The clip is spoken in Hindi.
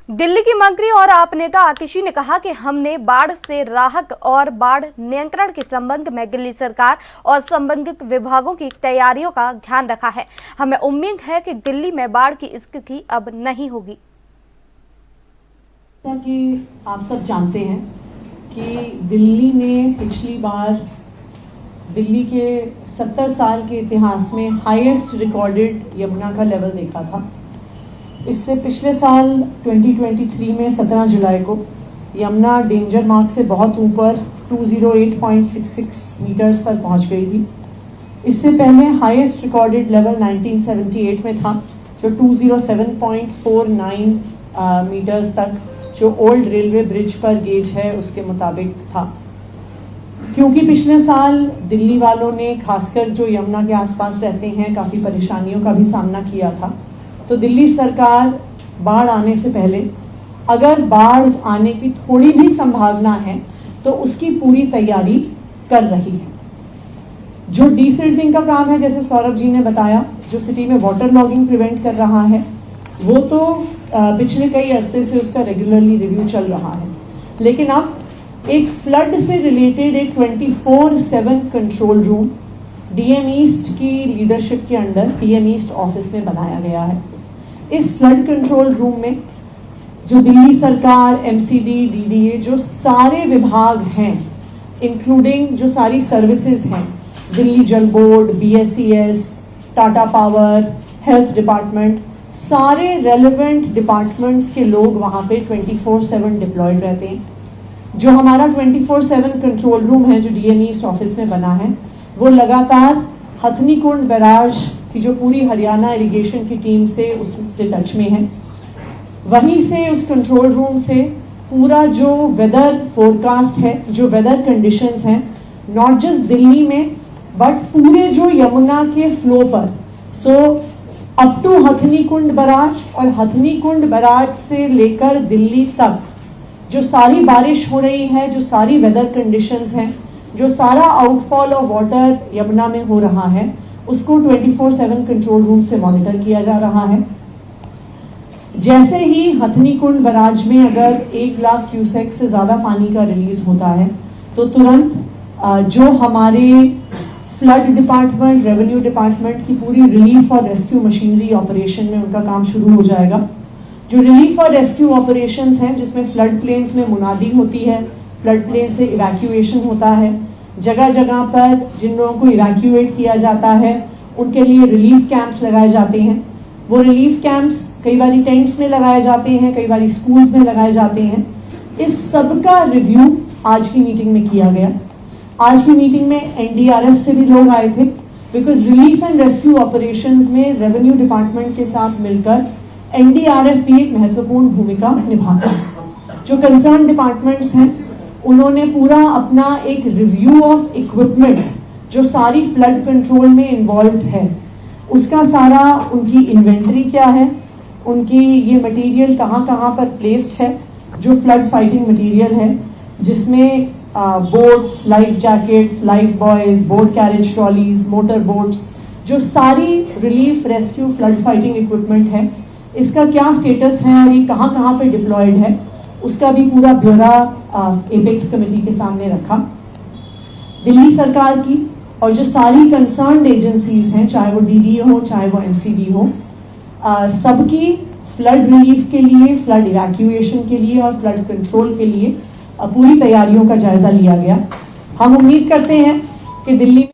दिल्ली की मंत्री और आप नेता आतिशी ने कहा कि हमने बाढ़ से राहत और बाढ़ नियंत्रण के संबंध में दिल्ली सरकार और संबंधित विभागों की तैयारियों का ध्यान रखा है। हमें उम्मीद है कि दिल्ली में बाढ़ की स्थिति अब नहीं होगी। जैसा कि आप सब जानते हैं कि दिल्ली ने पिछली बार दिल्ली के 70 साल के इतिहास में हाईएस्ट रिकॉर्डेड यमुना का लेवल देखा था। इससे पिछले साल 2023 में 17 जुलाई को यमुना डेंजर मार्क से बहुत ऊपर 208.66 मीटर्स पर पहुंच गई थी। इससे पहले हाईएस्ट रिकॉर्डेड लेवल 1978 में था, जो 207.49 मीटर्स तक, जो ओल्ड रेलवे ब्रिज पर गेज है उसके मुताबिक था। क्योंकि पिछले साल दिल्ली वालों ने, खासकर जो यमुना के आसपास रहते हैं, काफ़ी परेशानियों का भी सामना किया था, तो दिल्ली सरकार बाढ़ आने से पहले, अगर बाढ़ आने की थोड़ी भी संभावना है तो उसकी पूरी तैयारी कर रही है। जो डीसिल्टिंग का काम है, जैसे सौरभ जी ने बताया, जो सिटी में वाटर लॉगिंग प्रिवेंट कर रहा है, वो तो पिछले कई अरसे से उसका रेगुलरली रिव्यू चल रहा है। लेकिन अब एक फ्लड से रिलेटेड एक 24/7 कंट्रोल रूम डीएम ईस्ट की लीडरशिप के अंडर डीएम ईस्ट ऑफिस में बनाया गया है। इस फ्लड कंट्रोल रूम में जो दिल्ली सरकार, एमसीडी, डीडीए, जो सारे विभाग हैं, इंक्लूडिंग जो सारी सर्विसेज हैं, दिल्ली जल board, BSES, Tata power, health department, सारे रेलेवेंट डिपार्टमेंट्स के लोग वहाँ पे 24/7 डिप्लॉयड रहते हैं। जो हमारा 24/7 कंट्रोल रूम है, जो डीएम ईस्ट ऑफिस में बना है, वो लगातार हथनी कुंड बैराज की जो पूरी हरियाणा इरिगेशन की टीम से उससे टच में है। वहीं से, उस कंट्रोल रूम से पूरा जो वेदर फोरकास्ट है, जो वेदर कंडीशंस हैं, नॉट जस्ट दिल्ली में बट पूरे जो यमुना के फ्लो पर, so up to Hathni Kund barrage, और हथनी कुंड बैराज से लेकर दिल्ली तक जो सारी बारिश हो रही है, जो सारी वेदर कंडीशंस हैं, जो सारा आउटफॉल ऑफ वाटर यमुना में हो रहा है, उसको 24/7 कंट्रोल रूम से मॉनिटर किया जा रहा है। जैसे ही हथनी कुंड बैराज में अगर 1 लाख क्यूसेक से ज़्यादा पानी का रिलीज होता है, तो तुरंत जो हमारे फ्लड डिपार्टमेंट, रेवेन्यू डिपार्टमेंट की पूरी रिलीफ और रेस्क्यू मशीनरी ऑपरेशन में उनका काम शुरू हो जाएगा। जो रिलीफ और रेस्क्यू ऑपरेशंस हैं, जिसमें फ्लड प्लेन्स में मुनादी होती है, फ्लड प्लेन से इवैक्यूएशन होता है, जगह जगह पर जिन लोगों को इवैक्यूएट किया जाता है उनके लिए रिलीफ कैंप्स लगाए जाते हैं। वो रिलीफ कैंप्स कई बार टेंट्स में लगाए जाते हैं, कई बार स्कूल्स में लगाए जाते हैं। इस सब का रिव्यू आज की मीटिंग में किया गया। आज की मीटिंग में एनडीआरएफ से भी लोग आए थे, because relief and rescue operations में रेवेन्यू डिपार्टमेंट के साथ मिलकर एनडीआरएफ भी एक महत्वपूर्ण भूमिका निभाता है। जो कंसर्न डिपार्टमेंट्स हैं, उन्होंने पूरा अपना एक रिव्यू ऑफ इक्विपमेंट, जो सारी फ्लड कंट्रोल में इन्वॉल्व है, उसका सारा, उनकी इन्वेंटरी क्या है, उनकी ये मटेरियल कहाँ कहाँ पर प्लेस्ड है, जो फ्लड फाइटिंग मटेरियल है, जिसमें boats, life jackets, life boys, boat carriage trolleys, motor boats, जो सारी relief, rescue, flood fighting equipment है, इसका क्या स्टेटस है और ये कहाँ कहाँ पे डिप्लॉयड है, उसका भी पूरा ब्यौरा एपेक्स कमेटी के सामने रखा। दिल्ली सरकार की और जो सारी कंसर्न्ड एजेंसीज हैं, चाहे वो डीडीए हो, चाहे वो एमसीडी हो, सबकी फ्लड रिलीफ के लिए, फ्लड इवैक्यूएशन के लिए और फ्लड कंट्रोल के लिए पूरी तैयारियों का जायजा लिया गया। हम उम्मीद करते हैं कि दिल्ली